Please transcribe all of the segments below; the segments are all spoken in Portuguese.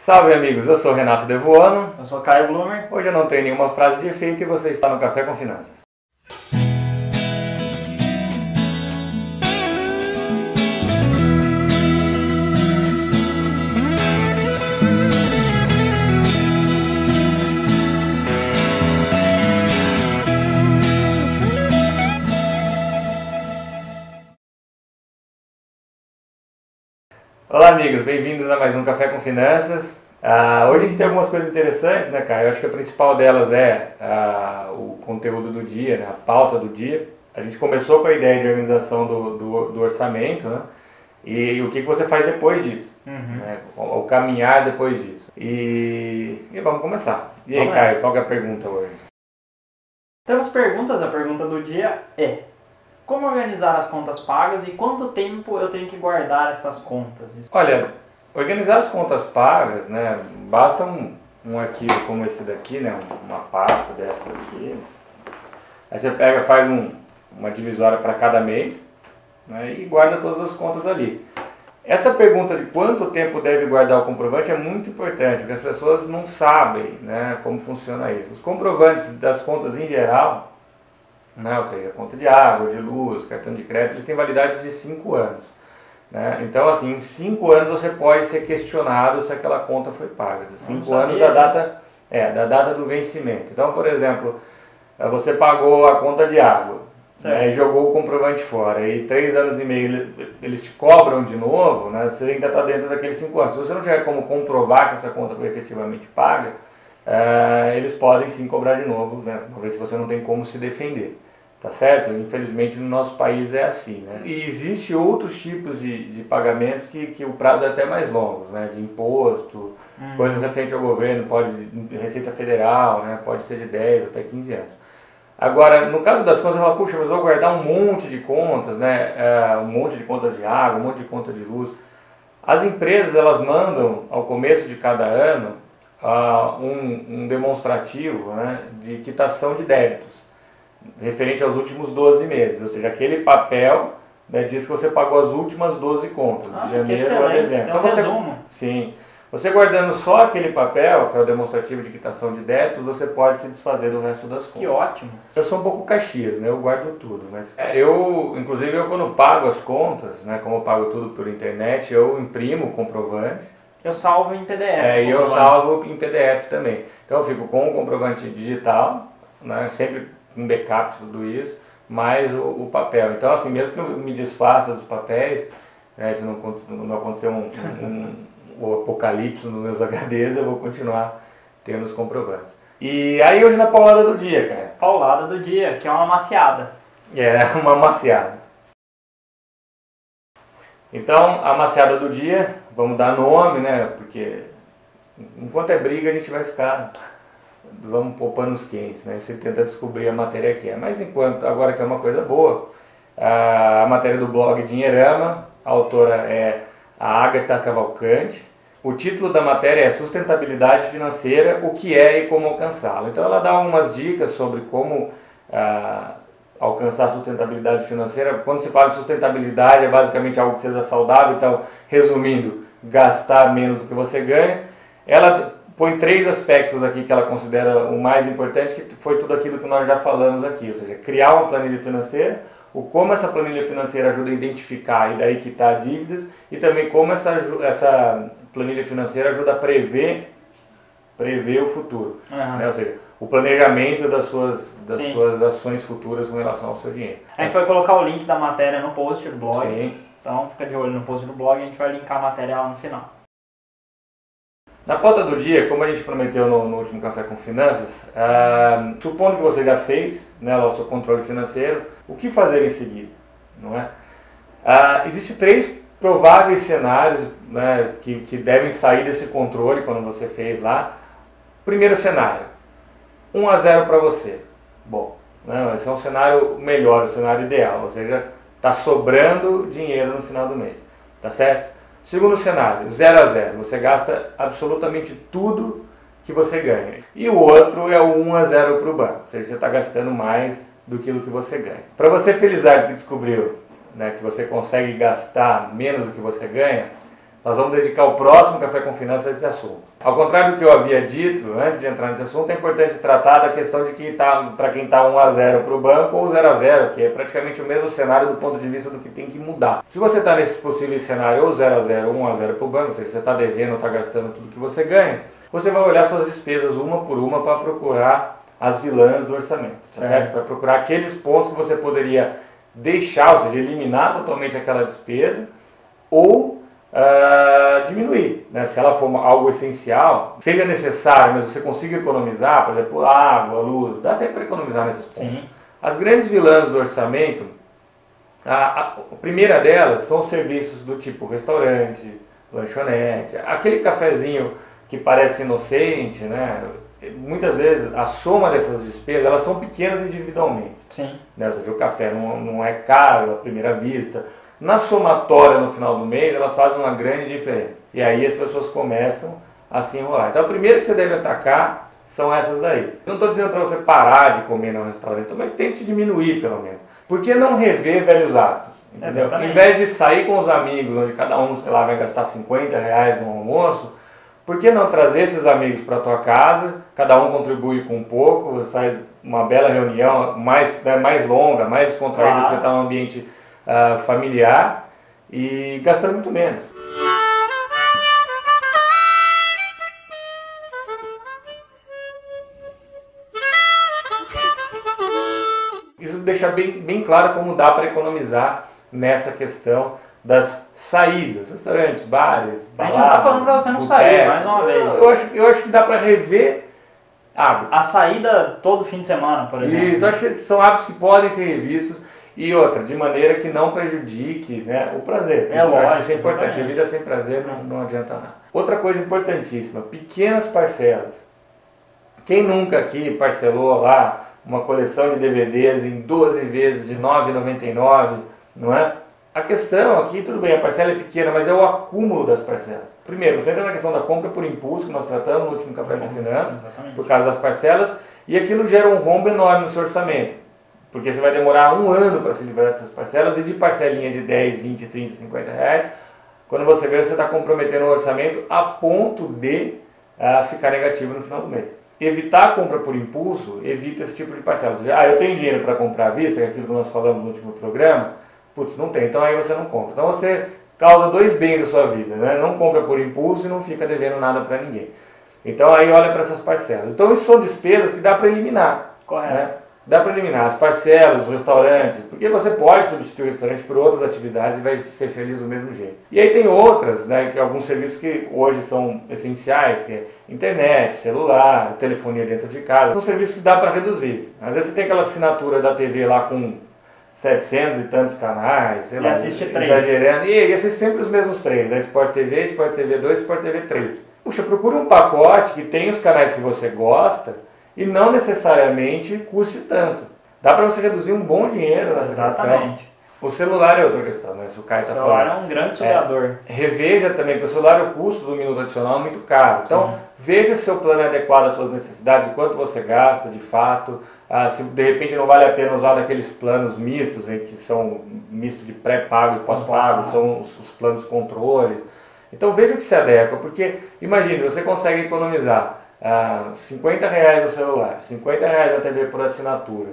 Salve amigos, eu sou Renato Devoano. Eu sou Caio Blumer. Hoje eu não tenho nenhuma frase de efeito e você está no Café com Finanças. Olá amigos, bem-vindos a mais um Café com Finanças. Hoje a gente tem algumas coisas interessantes, né, Caio? Eu acho que a principal delas é o conteúdo do dia, né, a pauta do dia. A gente começou com a ideia de organização do orçamento, né? E o que você faz depois disso, né? O caminhar depois disso. E vamos começar. E aí, Caio, qual que é a pergunta hoje? Temos perguntas. A pergunta do dia é: como organizar as contas pagas e quanto tempo eu tenho que guardar essas contas? Olha, organizar as contas pagas, né, basta um arquivo como esse daqui, né, uma pasta dessa aqui. Aí você pega, faz uma divisória para cada mês, né, e guarda todas as contas ali. Essa pergunta de quanto tempo deve guardar o comprovante é muito importante, porque as pessoas não sabem, né, como funciona isso. Os comprovantes das contas em geral, né, ou seja, conta de água, de luz, cartão de crédito, eles têm validade de 5 anos. Né? Então, assim, em 5 anos você pode ser questionado se aquela conta foi paga. 5 anos da data do vencimento. Então, por exemplo, você pagou a conta de água, né, e jogou o comprovante fora, e 3 anos e meio eles te cobram de novo, né, você ainda está dentro daqueles 5 anos. Se você não tiver como comprovar que essa conta foi efetivamente paga, eles podem sim cobrar de novo, né, uma vez que você não tem como se defender. Tá certo? Infelizmente no nosso país é assim, né? E existe outros tipos de pagamentos que o prazo é até mais longo, né? De imposto, coisas referentes ao governo, Receita Federal, né? Pode ser de 10 até 15 anos. Agora, no caso das contas, eu falo, puxa, mas eu vou guardar um monte de contas, né? Um monte de contas de água, um monte de conta de luz. As empresas, elas mandam, ao começo de cada ano, um demonstrativo, né? De quitação de débitos, referente aos últimos 12 meses, ou seja, aquele papel, né, diz que você pagou as últimas 12 contas, de janeiro a dezembro. Então resumo. Você guardando só aquele papel, que é o demonstrativo de quitação de débitos, você pode se desfazer do resto das contas. Que ótimo! Eu sou um pouco Caxias, né, eu guardo tudo, mas inclusive eu quando pago as contas, né, como eu pago tudo por internet, eu imprimo o comprovante. Eu salvo em PDF. E eu salvo em PDF também. Então eu fico com o comprovante digital, né, sempre um backup de tudo isso, mais o papel. Então, assim, mesmo que eu me desfaça dos papéis, né, se não acontecer o apocalipse nos meus HDs, eu vou continuar tendo os comprovantes. E aí hoje na paulada do dia, cara. Paulada do dia, que é uma maciada. Uma maciada. Então, a maciada do dia, vamos dar nome, né, porque enquanto é briga a gente vai ficar... Vamos pôr panos quentes, né? Você tenta descobrir a matéria que é. Mas enquanto, agora que é uma coisa boa, a matéria do blog Dinheirama, a autora é a Agatha Cavalcante. O título da matéria é Sustentabilidade Financeira, o que é e como alcançá-la. Então ela dá umas dicas sobre como alcançar a sustentabilidade financeira. Quando se fala de sustentabilidade, é basicamente algo que seja saudável. Então, resumindo, gastar menos do que você ganha. Ela põe 3 aspectos aqui que ela considera o mais importante, que foi tudo aquilo que nós já falamos aqui, ou seja, criar uma planilha financeira, como essa planilha financeira ajuda a identificar e daí quitar dívidas, e também como essa planilha financeira ajuda a prever o futuro, né? Ou seja, o planejamento das suas ações futuras com relação ao seu dinheiro. A gente vai colocar o link da matéria no post do blog, Sim. Então fica de olho no post do blog, a gente vai linkar a matéria lá no final. Na pauta do dia, como a gente prometeu no último Café com Finanças, supondo que você já fez, né, o seu controle financeiro, o que fazer em seguida? Não é? Existem 3 prováveis cenários, né, que devem sair desse controle quando você fez lá. Primeiro cenário, 1-0 para você. Bom, né, esse é um cenário melhor, o cenário ideal, ou seja, está sobrando dinheiro no final do mês, tá certo? Segundo cenário, 0-0, você gasta absolutamente tudo que você ganha. E o outro é o 1-0 para o banco, ou seja, você está gastando mais do que você ganha. Para você felizardo que descobriu, né, que você consegue gastar menos do que você ganha, Nós vamos dedicar o próximo Café com Finanças a esse assunto. Ao contrário do que eu havia dito, antes de entrar nesse assunto, é importante tratar da questão de que para quem está 1-0 para o banco ou 0-0, que é praticamente o mesmo cenário do ponto de vista do que tem que mudar. Se você está nesse possível cenário ou 0-0 ou 1-0 para o banco, ou seja, você está devendo ou está gastando tudo que você ganha, você vai olhar suas despesas uma por uma para procurar as vilãs do orçamento, certo? Para procurar aqueles pontos que você poderia deixar, ou seja, eliminar totalmente aquela despesa ou diminuir, né? Se ela for algo essencial, seja necessário, mas você consiga economizar, por exemplo, água, luz, dá sempre para economizar nesses pontos. Sim. As grandes vilãs do orçamento, a primeira delas são os serviços do tipo restaurante, lanchonete, aquele cafezinho que parece inocente, né? Muitas vezes a soma dessas despesas, elas são pequenas individualmente. Sim. Né? Ou seja, o café não é caro à primeira vista. Na somatória, no final do mês, elas fazem uma grande diferença. E aí as pessoas começam a se enrolar. Então, o primeiro que você deve atacar são essas daí. Eu não estou dizendo para você parar de comer no restaurante, mas tente diminuir, pelo menos. Por que não rever velhos hábitos? Entendeu? Em vez de sair com os amigos, onde cada um, sei lá, vai gastar R$50 no almoço, por que não trazer esses amigos para a tua casa, cada um contribui com um pouco, você faz uma bela reunião mais longa, mais descontraída, que você está num ambiente familiar e gastando muito menos. Isso deixa bem claro como dá para economizar nessa questão das saídas, restaurantes, bares, baladas. A gente não está falando para você não sair, mais uma vez. Eu acho que dá para rever hábitos. A saída todo fim de semana, por exemplo. Isso, eu acho que são hábitos que podem ser revistos. E outra, de maneira que não prejudique, né, o prazer. Lógico, eu acho que isso é importante. A vida sem prazer não adianta nada. Outra coisa importantíssima, pequenas parcelas. Quem nunca aqui parcelou lá uma coleção de DVDs em 12 vezes de R$ 9,99, não é? A questão aqui, tudo bem, a parcela é pequena, mas é o acúmulo das parcelas. Primeiro, você entra na questão da compra por impulso, que nós tratamos no último Café de Finanças, por causa das parcelas, e aquilo gera um rombo enorme no seu orçamento. Porque você vai demorar um ano para se livrar dessas parcelas, e de parcelinha de 10, 20, 30, 50 reais, quando você vê, você está comprometendo o orçamento a ponto de ficar negativo no final do mês. Evitar a compra por impulso, evita esse tipo de parcela. Ou seja, eu tenho dinheiro para comprar à vista, que é aquilo que nós falamos no último programa, putz, não tem, então aí você não compra. Então você causa dois bens da sua vida, né? Não compra por impulso e não fica devendo nada para ninguém. Então aí olha para essas parcelas. Então isso são despesas que dá para eliminar. Correto. Né? Dá para eliminar as parcelas, os restaurantes, porque você pode substituir o restaurante por outras atividades e vai ser feliz do mesmo jeito. E aí tem outras, né, que alguns serviços que hoje são essenciais, que é internet, celular, telefonia dentro de casa. São serviços que dá para reduzir. Às vezes você tem aquela assinatura da TV lá com 700 e tantos canais, sei lá, assiste exagerando, e assiste sempre os mesmos três, né? Sport TV, Sport TV 2, Sport TV 3. Puxa, procura um pacote que tem os canais que você gosta, e não necessariamente custe tanto. Dá para você reduzir um bom dinheiro nessa Exatamente. questão. O celular é outra questão, né? Se o Caio está falando. O celular é um grande sugador. Reveja também, porque o celular, o custo do minuto adicional é muito caro. Então, veja se o seu plano é adequado às suas necessidades, quanto você gasta de fato. Se de repente não vale a pena usar daqueles planos mistos, que são misto de pré-pago e pós-pago, são os planos controle. Então, veja o que se adequa, porque imagine, você consegue economizar R$50 no celular, R$50 na TV por assinatura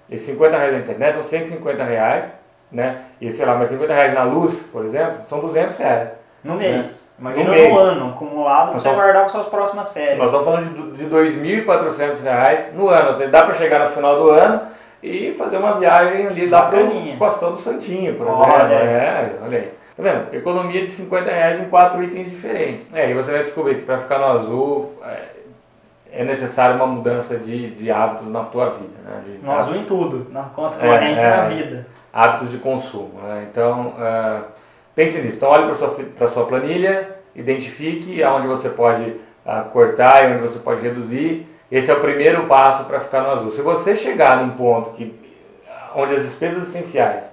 e R$50 na internet, são R$150, né? E sei lá, mas R$50 na luz, por exemplo, são R$200. No mês. Né? Imagina no ano, acumulado, para você guardar com suas próximas férias. Nós estamos falando de R$2.400 no ano, ou seja, dá para chegar no final do ano e fazer uma viagem ali lá para o Costão do Santinho, por exemplo. Olha aí. Tá vendo? Economia de R$50 em 4 itens diferentes. E você vai descobrir que para ficar no azul é necessário uma mudança de hábitos na tua vida. Né? No azul em tudo, na conta corrente na vida. Hábitos de consumo. Né? Então, pense nisso. Então, olhe para a sua planilha, identifique aonde você pode cortar e onde você pode reduzir. Esse é o primeiro passo para ficar no azul. Se você chegar num ponto onde as despesas essenciais,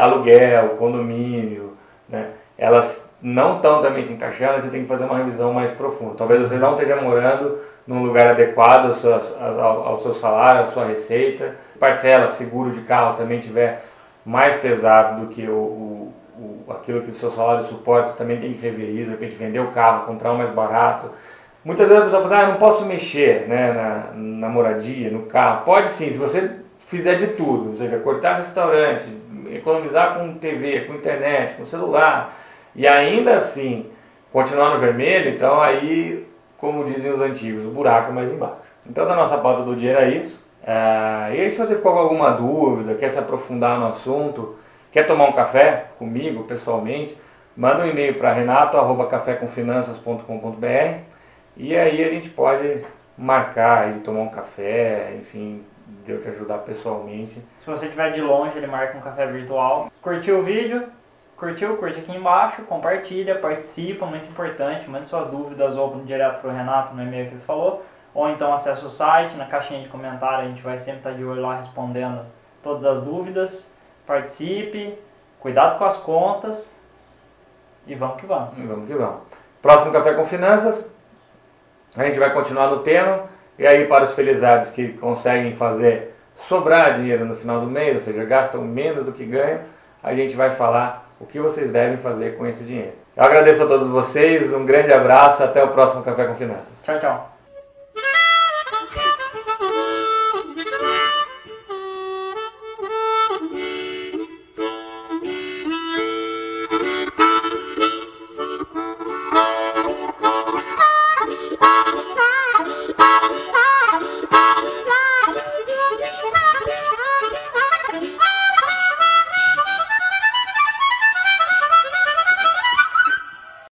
aluguel, condomínio, né, elas não estão também se encaixando, você tem que fazer uma revisão mais profunda. Talvez você não esteja morando num lugar adequado ao seu salário, à sua receita. Parcela, seguro de carro também tiver mais pesado do que o aquilo que o seu salário suporta, você também tem que rever isso, de repente vender o carro, comprar um mais barato. Muitas vezes a pessoa fala, não posso mexer, né, na moradia, no carro. Pode sim, se você fizer de tudo, ou seja, cortar restaurante, economizar com TV, com internet, com celular, e ainda assim continuar no vermelho, então aí, como dizem os antigos, o buraco é mais embaixo. Então da nossa pauta do dia era isso. E aí se você ficou com alguma dúvida, quer se aprofundar no assunto, quer tomar um café comigo pessoalmente, manda um e-mail para renato@cafécomfinanças.com.br e aí a gente pode marcar de tomar um café, enfim, de eu te ajudar pessoalmente. Se você estiver de longe, ele marca um café virtual. Curtiu o vídeo? Curte aqui embaixo, compartilha, participa, muito importante. Mande suas dúvidas ou direto para o Renato no e-mail que ele falou, ou então acesse o site, na caixinha de comentário a gente vai sempre estar de olho lá respondendo todas as dúvidas. Participe, cuidado com as contas e vamos que vamos. Vamos que vamos. Próximo Café com Finanças, a gente vai continuar no tema, e aí para os felizardos que conseguem fazer sobrar dinheiro no final do mês, ou seja, gastam menos do que ganham, a gente vai falar o que vocês devem fazer com esse dinheiro. Eu agradeço a todos vocês, um grande abraço, até o próximo Café com Finanças. Tchau, tchau.